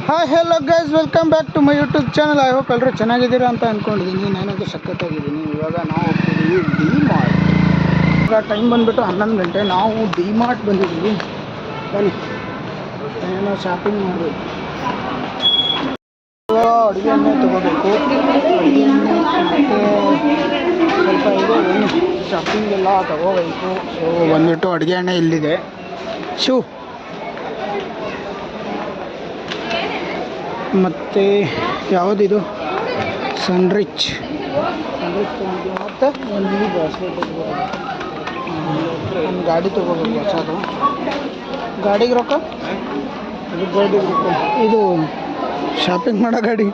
Hi hello guys, welcome back to my YouTube channel. I hope ಎಲ್ಲರೂ ಚೆನ್ನಾಗಿದ್ದೀರಾ ಅಂತ ಅಂದ್ಕೊಂಡಿದ್ದೀನಿ. ನಾನಂತೂ ಸಖತ್ತಾಗಿದ್ದೀನಿ. ಇವಾಗ ನಾವು ಹೋಗ್ತಿದ್ದೀವಿ ಡಿ ಮಾರ್ಟ್. ಇವಾಗ ಟೈಮ್ ಬಂದುಬಿಟ್ಟು 11 ಗಂಟೆ. ನಾವು ಡಿ ಮಾರ್ಟ್ ಬಂದಿದ್ದೀವಿ. ಬನ್ನಿ, ಏನೋ ಶಾಪಿಂಗ್ ಮಾಡಬೇಕು. ಅಡುಗೆ ಎಣ್ಣೆ ತೊಗೋಬೇಕು. ಅಡುಗೆ ಎಣ್ಣೆ ಮತ್ತು ಸ್ವಲ್ಪ ಇದೆ, ಬನ್ನಿ ಶಾಪಿಂಗ್ ಎಲ್ಲ ತೊಗೋಬೇಕು. ಸೊ ಬಂದುಬಿಟ್ಟು ಅಡುಗೆ ಎಣ್ಣೆ ಇಲ್ಲಿದೆ. ಮತ್ತು ಯಾವುದಿದು ಸನ್ರಿಚ್ ತೊಗೊಂಡು ಮತ್ತು ಒಂದು ಬ್ರಾಸ್ಲೆಟ್ ಒಂದು ಗಾಡಿ ತೊಗೋಬೇಕು ಹೊಸದು. ಗಾಡಿಗೆ ರೊಕ್ಕ ಇದು ಶಾಪಿಂಗ್ ಮಾಡೋ ಗಾಡಿ.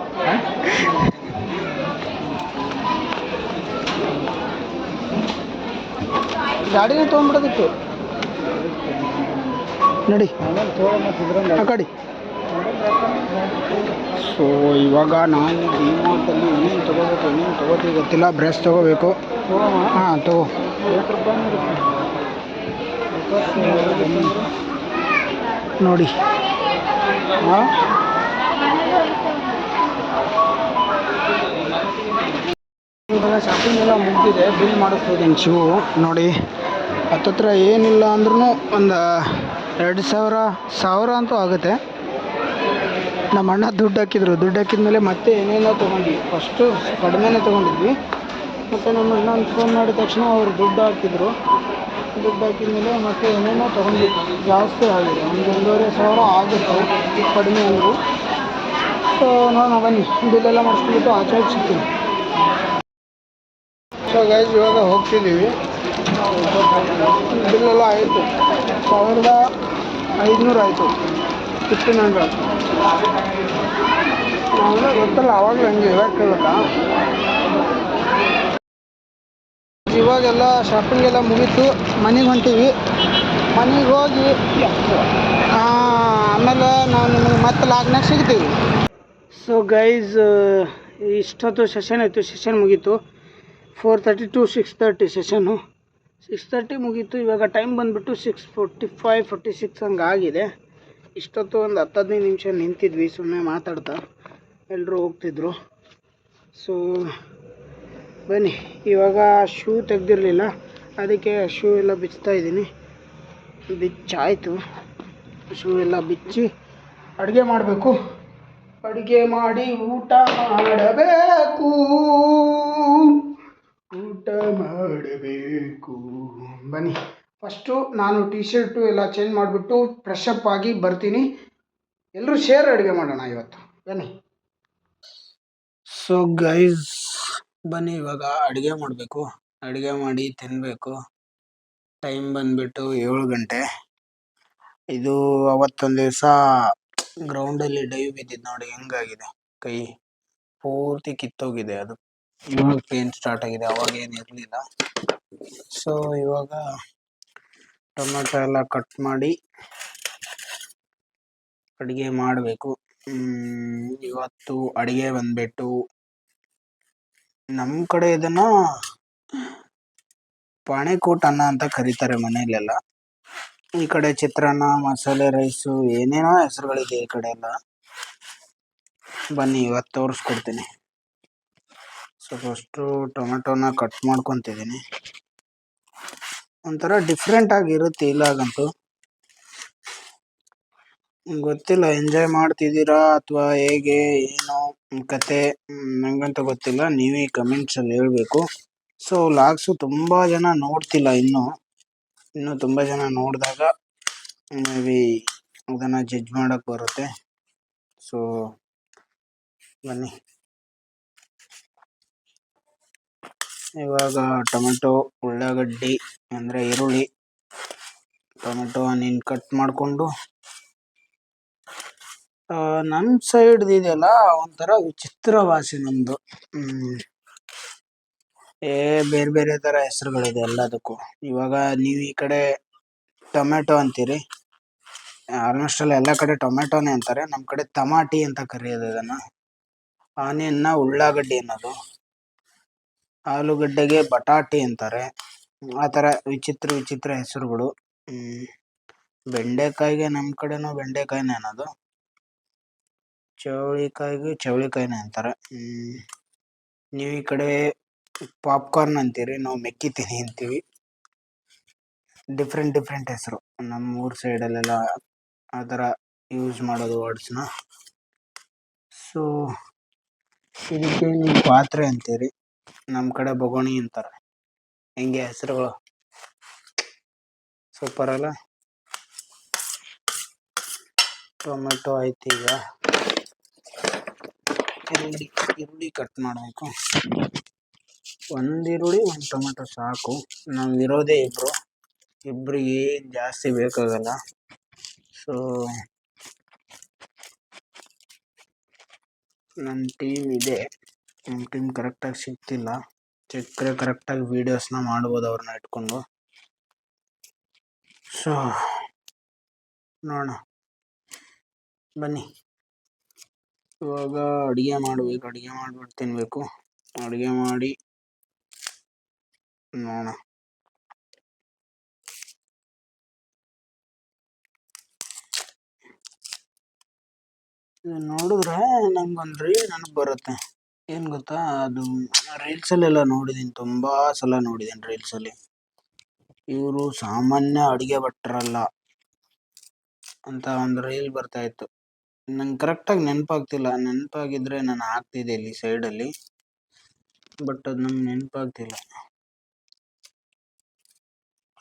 ಗಾಡಿನೇ ತೊಗೊಂಡ್ಬಿಡೋದಿತ್ತು ನೋಡಿ ಆ ಗಾಡಿ. ಸೊ ಇವಾಗ ನಾವು ಡಿ ಮಾರ್ಟಲ್ಲಿ ಏನೇನು ತೊಗೋಬೇಕು, ಏನೇನು ತೊಗೋತೀವಿ ಗೊತ್ತಿಲ್ಲ. ಬ್ರಷ್ ತೊಗೋಬೇಕು. ಹಾಂ ತಗೋ. ನೋಡಿ ಹಾಂ, ಇವಾಗ ಶಾಪಿಂಗ್ ಎಲ್ಲ ಮುಗಿದಿದೆ. ಬಿಲ್ ಮಾಡಿಸ್ತಿದ್ದೀನಿ. ಶಿವು ನೋಡಿ, ಹತ್ತತ್ರ ಏನಿಲ್ಲ ಅಂದ್ರೂ ಒಂದು 2,000 ಅಂತೂ ಆಗುತ್ತೆ. ನಮ್ಮ ಅಣ್ಣ ದುಡ್ಡು ಹಾಕಿದ್ಮೇಲೆ ಮತ್ತೆ ಏನೇನೋ ತೊಗೊಂಡ್ವಿ. ಫಸ್ಟು ಕಡಿಮೆನೇ ತೊಗೊಂಡಿದ್ವಿ. ಮತ್ತು ನಮ್ಮ ಅಣ್ಣ ಫೋನ್ ಮಾಡಿದ ತಕ್ಷಣ ಅವರು ದುಡ್ಡು ಹಾಕಿದ್ರು. ದುಡ್ಡು ಹಾಕಿದ್ಮೇಲೆ ಮತ್ತೆ ಏನೇನೋ ತೊಗೊಂಡ್ವಿ. ಜಾಸ್ತಿ ಆಗಿದೆ, ಒಂದು 1,500 ಆಗುತ್ತೆ ಕಡಿಮೆ ಅಂದರು. ಸೊ ನೋಡೋಣ ಬನ್ನಿ, ಬಿಲ್ಲೆಲ್ಲ ಮಾಡಿಸ್ಬಿಟ್ಟು ಆಚೆ ಸಿಗ್ತೀನಿ. ಸೊ ಗೈಸ್, ಇವಾಗ ಹೋಗ್ತಿದ್ದೀವಿ. ಬಿಲ್ಲೆಲ್ಲ ಆಯಿತು, 1,500 ಆಯಿತು. 1,500 ನಾವೆಲ್ಲ ಗೊತ್ತಲ್ಲ, ಆವಾಗಲೂ ಹಂಗೆ ಇವಾಗ ಕೇಳಲ್ಲ. ಇವಾಗೆಲ್ಲ ಶಾಪಿಂಗ್ ಎಲ್ಲ ಮುಗೀತು. ಮನೆಗೆ ಹೊಂಟೀವಿ. ಮನೆಗೆ ಹೋಗಿ ಆಮೇಲೆ ನಾವು ನಿಮಗೆ ಮತ್ತೆ ಲಾಗ್ನಾಗ ಸಿಗ್ತೀವಿ. ಸೊ ಗೈಸ್, ಇಷ್ಟೊತ್ತು ಸೆಷನ್ ಆಯಿತು. ಸೆಷನ್ ಮುಗೀತು 4:30 to 6:30 ಸೆಷನ್ನು. 6:30 ಮುಗೀತು. ಇವಾಗ ಟೈಮ್ ಬಂದುಬಿಟ್ಟು 6:45, 46 ಹಂಗೆ ಆಗಿದೆ. ಇಷ್ಟೊತ್ತು ಒಂದು 10-15 ನಿಮಿಷ ನಿಂತಿದ್ವಿ ಸುಮ್ಮನೆ ಮಾತಾಡ್ತಾ. ಎಲ್ಲರೂ ಹೋಗ್ತಿದ್ರು. ಸೊ ಬನ್ನಿ, ಇವಾಗ ಶೂ ತೆಗೆದಿರಲಿಲ್ಲ, ಅದಕ್ಕೆ ಶೂ ಎಲ್ಲ ಬಿಚ್ತಾ ಇದ್ದೀನಿ. ಬಿಚ್ಚಾಯಿತು. ಶೂ ಎಲ್ಲ ಬಿಚ್ಚಿ ಅಡುಗೆ ಮಾಡಬೇಕು. ಅಡುಗೆ ಮಾಡಿ ಊಟ ಮಾಡಬೇಕು. ಬನ್ನಿ, ಫಸ್ಟು ನಾನು ಟೀ ಶರ್ಟು ಎಲ್ಲ ಚೇಂಜ್ ಮಾಡಿಬಿಟ್ಟು ಫ್ರೆಶ್ ಅಪ್ ಆಗಿ ಬರ್ತೀನಿ. ಎಲ್ಲರೂ ಶೇರ್ ಅಡುಗೆ ಮಾಡೋಣ ಇವತ್ತು. ಬನ್ನಿ. ಸೊ ಗೈಸ್, ಬನ್ನಿ ಇವಾಗ ಅಡುಗೆ ಮಾಡಬೇಕು. ಅಡುಗೆ ಮಾಡಿ ತಿನ್ನಬೇಕು. ಟೈಮ್ ಬಂದುಬಿಟ್ಟು 7 ಗಂಟೆ. ಇದು ಅವತ್ತೊಂದು ದಿವಸ ಗ್ರೌಂಡಲ್ಲಿ ಡೈವ್ ಬಿದ್ದಿದ್ದು ನೋಡಿ, ಹೆಂಗಾಗಿದೆ. ಕೈ ಪೂರ್ತಿ ಕಿತ್ತೋಗಿದೆ. ಅದು ಇವಾಗ ಪೇನ್ ಸ್ಟಾರ್ಟ್ ಆಗಿದೆ, ಅವಾಗ ಏನು ಇರಲಿಲ್ಲ. ಸೊ ಇವಾಗ ಟೊಮೆಟೊ ಎಲ್ಲ ಕಟ್ ಮಾಡಿ ಅಡುಗೆ ಮಾಡಬೇಕು. ಇವತ್ತು ಅಡುಗೆ ಬಂದ್ಬಿಟ್ಟು ನಮ್ಮ ಕಡೆ ಇದನ್ನು ಪಾಣೆಕೋಟ್ ಅನ್ನ ಅಂತ ಕರೀತಾರೆ ಮನೆಯಲ್ಲೆಲ್ಲ. ಈ ಕಡೆ ಚಿತ್ರಾನ್ನ, ಮಸಾಲೆ ರೈಸು, ಏನೇನೋ ಹೆಸರುಗಳಿದೆ ಈ ಕಡೆ ಎಲ್ಲ. ಬನ್ನಿ ಇವತ್ತು ತೋರಿಸ್ಕೊಡ್ತೀನಿ. ಸೊ ಫಸ್ಟು ಟೊಮೆಟೊನ ಕಟ್ ಮಾಡ್ಕೊತಿದ್ದೀನಿ. ಒಂಥರ ಡಿಫ್ರೆಂಟ್ ಆಗಿರುತ್ತೆ ಇಲ್ಲಾಗಂತೂ. ಗೊತ್ತಿಲ್ಲ ಎಂಜಾಯ್ ಮಾಡ್ತಿದ್ದೀರಾ ಅಥವಾ ಹೇಗೆ ಏನು ಕತೆ, ನಂಗಂತೂ ಗೊತ್ತಿಲ್ಲ. ನೀವೇ ಕಮೆಂಟ್ಸಲ್ಲಿ ಹೇಳಬೇಕು. ಸೊ ಲಾಗ್ಸು ತುಂಬ ಜನ ನೋಡ್ತಿಲ್ಲ ಇನ್ನೂ ತುಂಬ ಜನ ನೋಡಿದಾಗ ಮೇ ಬಿ ಅದನ್ನು ಜಡ್ಜ್ ಮಾಡೋಕ್ಕೆ ಬರುತ್ತೆ. ಸೊ ಬನ್ನಿ, ಇವಾಗ ಟೊಮೆಟೊ, ಉಳ್ಳಾಗಡ್ಡಿ ಅಂದರೆ ಈರುಳ್ಳಿ, ಟೊಮೆಟೊ ಆನಿಯನ್ ಕಟ್ ಮಾಡಿಕೊಂಡು, ನಮ್ಮ ಸೈಡ್ ಇದೆಯಲ್ಲ ಒಂಥರ ವಿಚಿತ್ರ ಭಾಷೆ ನಮ್ಮದು. ಬೇರೆ ಬೇರೆ ಥರ ಹೆಸರುಗಳಿದೆ ಎಲ್ಲದಕ್ಕೂ. ಇವಾಗ ನೀವು ಈ ಕಡೆ ಟೊಮೆಟೊ ಅಂತೀರಿ, ಆಲ್ಮೋಸ್ಟ್ ಎಲ್ಲ ಕಡೆ ಟೊಮೆಟೊನೇ ಅಂತಾರೆ. ನಮ್ಮ ಕಡೆ ಟಮಾಟಿ ಅಂತ ಕರೆಯೋದು ಇದನ್ನು. ಆನಿಯನ್ನ ಉಳ್ಳಾಗಡ್ಡಿ ಅನ್ನೋದು, ಆಲೂಗಡ್ಡೆಗೆ ಬಟಾಟಿ ಅಂತಾರೆ. ಆ ಥರ ವಿಚಿತ್ರ ಹೆಸರುಗಳು. ಬೆಂಡೆಕಾಯಿಗೆ ನಮ್ಮ ಕಡೆನೂ ಬೆಂಡೆಕಾಯಿನೇ ಅನ್ನೋದು. ಚವಳಿಕಾಯಿಗೆ ಚವಳಿಕಾಯಿನೇ ಅಂತಾರೆ. ನೀವು ಈ ಕಡೆ ಪಾಪ್ಕಾರ್ನ್ ಅಂತೀರಿ, ನಾವು ಮೆಕ್ಕಿತೀನಿ ಅಂತೀವಿ. ಡಿಫ್ರೆಂಟ್ ಡಿಫ್ರೆಂಟ್ ಹೆಸರು. ನಮ್ಮ ಊರ್ ಸೈಡಲ್ಲೆಲ್ಲ ಆ ಥರ ಯೂಸ್ ಮಾಡೋದು ವರ್ಡ್ಸ್ನ. ಸೊ ಇದಕ್ಕೆ ನೀವು ಪಾತ್ರೆ ಅಂತೀರಿ, ನಮ್ಮ ಕಡೆ ಬೊಗೋಣಿ ಅಂತಾರೆ. ಹೆಂಗೆ ಹೆಸರುಗಳು ಸೂಪರ್ ಅಲ್ಲ. ಟೊಮೆಟೊ ಆಯ್ತು. ಈಗ ಈರುಳ್ಳಿ ಕಟ್ ಮಾಡಬೇಕು. ಒಂದು ಈರುಳ್ಳಿ ಒಂದು ಟೊಮೆಟೊ ಸಾಕು. ನಾವು ಇರೋದೇ ಇಬ್ಬರಿಗೆ ಏನು ಜಾಸ್ತಿ ಬೇಕಾಗಲ್ಲ. ಸೊ ನನ್ನ ಟೀಮ್ ಇದೆ, ನಮ್ಮ ಟೀಮ್ ಕರೆಕ್ಟಾಗಿ ಸಿಗ್ತಿಲ್ಲ. ಸಿಕ್ಕರೆ ಕರೆಕ್ಟಾಗಿ ವೀಡಿಯೋಸ್ನ ಮಾಡ್ಬೋದು ಅವ್ರನ್ನ ಇಟ್ಕೊಂಡು. ಸೊ ನೋಡೋಣ ಬನ್ನಿ. ಇವಾಗ ಅಡುಗೆ ಮಾಡಬೇಕು, ಅಡುಗೆ ಮಾಡಿಬಿಟ್ಟು ತಿನ್ನಬೇಕು. ಅಡುಗೆ ಮಾಡಿ ನೋಡೋಣ. ನೋಡಿದ್ರೆ ನಂಗೊಂದು ರೀಲ್ ನೆನಪು ಬರುತ್ತೆ. ಏನು ಗೊತ್ತಾ, ಅದು ರೀಲ್ಸಲ್ಲೆಲ್ಲ ನೋಡಿದ್ದೀನಿ, ತುಂಬ ಸಲ ನೋಡಿದ್ದೀನಿ ರೀಲ್ಸಲ್ಲಿ. ಇವರು ಸಾಮಾನ್ಯ ಅಡುಗೆ ಭಟ್ರಲ್ಲ ಅಂತ ಒಂದು ರೀಲ್ ಬರ್ತಾ ಇತ್ತು. ನಂಗೆ ಕರೆಕ್ಟಾಗಿ ನೆನಪಾಗ್ತಿಲ್ಲ. ನೆನಪಾಗಿದ್ರೆ ನಾನು ಹಾಕ್ತಿದ್ದೆ ಇಲ್ಲಿ ಸೈಡಲ್ಲಿ, ಬಟ್ ಅದು ನಂಗೆ ನೆನಪಾಗ್ತಿಲ್ಲ.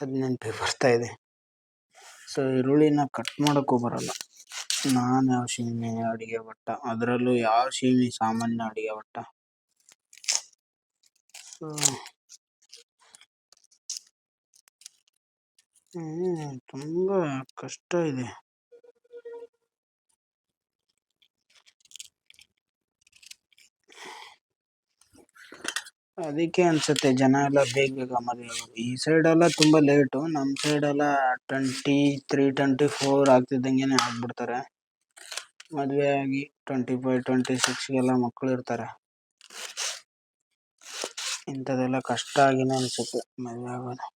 ಅದು ನೆನಪಿಗೆ ಬರ್ತಾ ಇದೆ. ಸೊ ಈರುಳ್ಳಿನ ಕಟ್ ಮಾಡೋಕ್ಕೂ ಬರಲ್ಲ. ನಾನು ಯಾವ ಸೀಮೆ ಅಡುಗೆ ಭಟ್ಟ, ಅದರಲ್ಲೂ ಯಾವ ಸೀಮೆ ಸಾಮಾನ್ಯ ಅಡುಗೆ ಭಟ್ಟ. ಸೊ ತುಂಬ ಕಷ್ಟ ಇದೆ. ಅದಕ್ಕೆ ಅನ್ಸುತ್ತೆ ಜನ ಎಲ್ಲ ಬೇಗ ಮದುವೆ ಆಗೋದು. ಈ ಸೈಡೆಲ್ಲ ತುಂಬ ಲೇಟು, ನಮ್ಮ ಸೈಡೆಲ್ಲ 23, 24 ಆಗ್ತಿದ್ದಂಗೆ ಆಗ್ಬಿಡ್ತಾರೆ. ಮದುವೆ ಆಗಿ 25, 26ಗೆಲ್ಲ ಮಕ್ಕಳು ಇರ್ತಾರೆ. ಇಂಥದ್ದೆಲ್ಲ ಕಷ್ಟ ಆಗಿನೇ ಅನ್ಸುತ್ತೆ ಮದುವೆ ಆಗೋದು.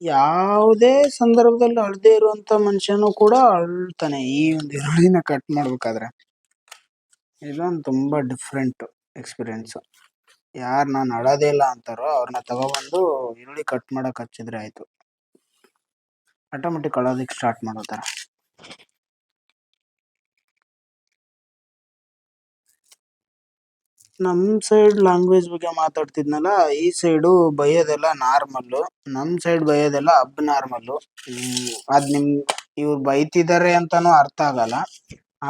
ಯಾವುದೇ ಸಂದರ್ಭದಲ್ಲಿ ಅಳದೇ ಇರುವಂತ ಮನುಷ್ಯನು ಕೂಡ ಅಳ್ತಾನೆ ಈ ಒಂದು ಈರುಳ್ಳಿನ ಕಟ್ ಮಾಡ್ಬೇಕಾದ್ರೆ. ಇದೊಂದು ತುಂಬಾ ಡಿಫ್ರೆಂಟ್ ಎಕ್ಸ್ಪೀರಿಯನ್ಸ್. ಯಾರು ನಾನು ಅಳೋದೇ ಇಲ್ಲ ಅಂತಾರೋ ಅವ್ರನ್ನ ತಗೊಬಂದು ಈರುಳ್ಳಿ ಕಟ್ ಮಾಡಕ್ ಹಚ್ಚಿದ್ರೆ ಆಯ್ತು, ಆಟೋಮೆಟಿಕ್ ಅಳೋದಕ್ಕೆ ಸ್ಟಾರ್ಟ್ ಮಾಡೋ ಥರ. ನಮ್ಮ ಸೈಡ್ ಲ್ಯಾಂಗ್ವೇಜ್ ಬಗ್ಗೆ ಮಾತಾಡ್ತಿದ್ನಲ್ಲ, ಈ ಸೈಡು ಬೈಯೋದೆಲ್ಲ ನಾರ್ಮಲ್ಲು, ನಮ್ಮ ಸೈಡ್ ಬೈಯೋದೆಲ್ಲ ನಾರ್ಮಲ್ಲು. ಅದು ಇವ್ರು ಬೈತಿದ್ದಾರೆ ಅಂತಾನು ಅರ್ಥ ಆಗಲ್ಲ,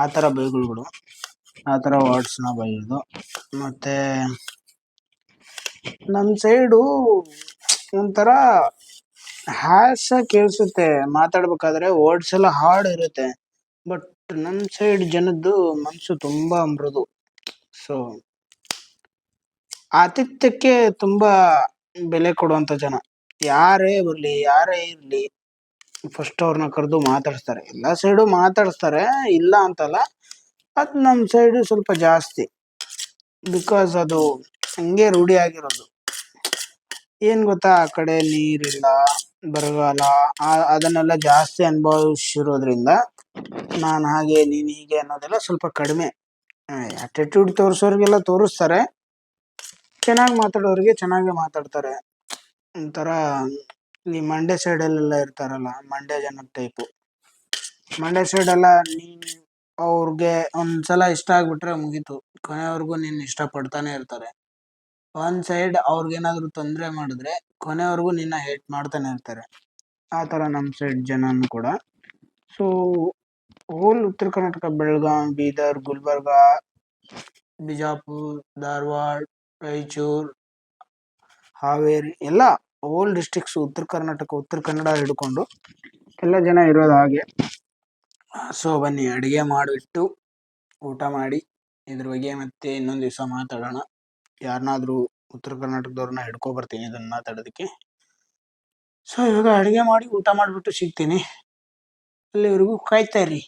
ಆ ಥರ ಬೈಗುಳುಗಳು, ಆ ಥರ ವರ್ಡ್ಸ್ನ ಬೈಯೋದು. ಮತ್ತೆ ನಮ್ಮ ಸೈಡು ಒಂಥರ ಹ್ಯಾಶ ಕೇಳಿಸುತ್ತೆ ಮಾತಾಡ್ಬೇಕಾದ್ರೆ, ವರ್ಡ್ಸ್ ಎಲ್ಲ ಹಾರ್ಡ್ ಇರುತ್ತೆ. ಬಟ್ ನಮ್ಮ ಸೈಡ್ ಜನದ್ದು ಮನಸ್ಸು ತುಂಬಾ ಮೃದು. ಸೊ ಆತಿಥ್ಯಕ್ಕೆ ತುಂಬಾ ಬೆಲೆ ಕೊಡುವಂತ ಜನ. ಯಾರೇ ಬರಲಿ, ಯಾರೇ ಇರಲಿ, ಫಸ್ಟ್ ಅವ್ರನ್ನ ಕರೆದು ಮಾತಾಡಿಸ್ತಾರೆ. ಎಲ್ಲ ಸೈಡು ಮಾತಾಡಿಸ್ತಾರೆ, ಇಲ್ಲ ಅಂತಲ್ಲ. ಅದು ನಮ್ಮ ಸೈಡು ಸ್ವಲ್ಪ ಜಾಸ್ತಿ, ಬಿಕಾಸ್ ಅದು ಹಂಗೆ ರೂಢಿ ಆಗಿರೋದು. ಏನು ಗೊತ್ತಾ, ಆ ಕಡೆ ನೀರಿಲ್ಲ, ಬರಗಾಲ, ಅದನ್ನೆಲ್ಲ ಜಾಸ್ತಿ ಅನುಭವಿಸಿರೋದ್ರಿಂದ ನಾನು ಹಾಗೆ ನೀನು ಹೀಗೆ ಅನ್ನೋದೆಲ್ಲ ಸ್ವಲ್ಪ ಕಡಿಮೆ. ಆಟಿಟ್ಯೂಡ್ ತೋರಿಸೋರಿಗೆಲ್ಲ ತೋರಿಸ್ತಾರೆ, ಚೆನ್ನಾಗಿ ಮಾತಾಡೋರಿಗೆ ಚೆನ್ನಾಗೇ ಮಾತಾಡ್ತಾರೆ. ಒಂಥರ ಈ ಮಂಡ್ಯ ಸೈಡಲ್ಲೆಲ್ಲ ಇರ್ತಾರಲ್ಲ, ಮಂಡ್ಯ ಜನದ ಟೈಪು. ಮಂಡ್ಯ ಸೈಡೆಲ್ಲ ಅವ್ರಿಗೆ ಒಂದ್ಸಲ ಇಷ್ಟ ಆಗ್ಬಿಟ್ರೆ ಮುಗೀತು, ಕೊನೆವರೆಗೂ ನಿನ್ನ ಇಷ್ಟಪಡ್ತಾನೆ ಇರ್ತಾರೆ. ಒಂದು ಸೈಡ್ ಅವ್ರಿಗೇನಾದರೂ ತೊಂದರೆ ಮಾಡಿದ್ರೆ ಕೊನೆವರೆಗೂ ನಿನ್ನ ಹೇಟ್ ಮಾಡ್ತಾನೆ ಇರ್ತಾರೆ. ಆ ಥರ ನಮ್ಮ ಸೈಡ್ ಜನನೂ ಕೂಡ. ಸೊ ಹೋಲ್ ಉತ್ತರ ಕರ್ನಾಟಕ, ಬೆಳಗಾಂ, ಬೀದರ್, ಗುಲ್ಬರ್ಗ, ಬಿಜಾಪುರ, ಧಾರವಾಡ, ರಾಯಚೂರು, ಹಾವೇರಿ ಎಲ್ಲ ಹೋಲ್ ಡಿಸ್ಟ್ರಿಕ್ಸು, ಉತ್ತರ ಕರ್ನಾಟಕ, ಉತ್ತರ ಕನ್ನಡ ಹಿಡ್ಕೊಂಡು ಎಲ್ಲ ಜನ ಇರೋದು ಹಾಗೆ. ಸೊ ಬನ್ನಿ ಅಡುಗೆ ಮಾಡಿಬಿಟ್ಟು ಊಟ ಮಾಡಿ ಇದ್ರ ಬಗ್ಗೆ ಮತ್ತೆ ಇನ್ನೊಂದು ದಿವಸ ಮಾತಾಡೋಣ. ಯಾರನ್ನಾದ್ರೂ ಉತ್ತರ ಕರ್ನಾಟಕದವ್ರನ್ನ ಹಿಡ್ಕೊಬರ್ತೀನಿ ಇದನ್ನು ಮಾತಾಡೋದಕ್ಕೆ. ಸೊ ಇವಾಗ ಅಡುಗೆ ಮಾಡಿ ಊಟ ಮಾಡಿಬಿಟ್ಟು ಸಿಗ್ತೀನಿ. ಅಲ್ಲಿವರೆಗೂ ಕಾಯ್ತಾ ಇರಿ.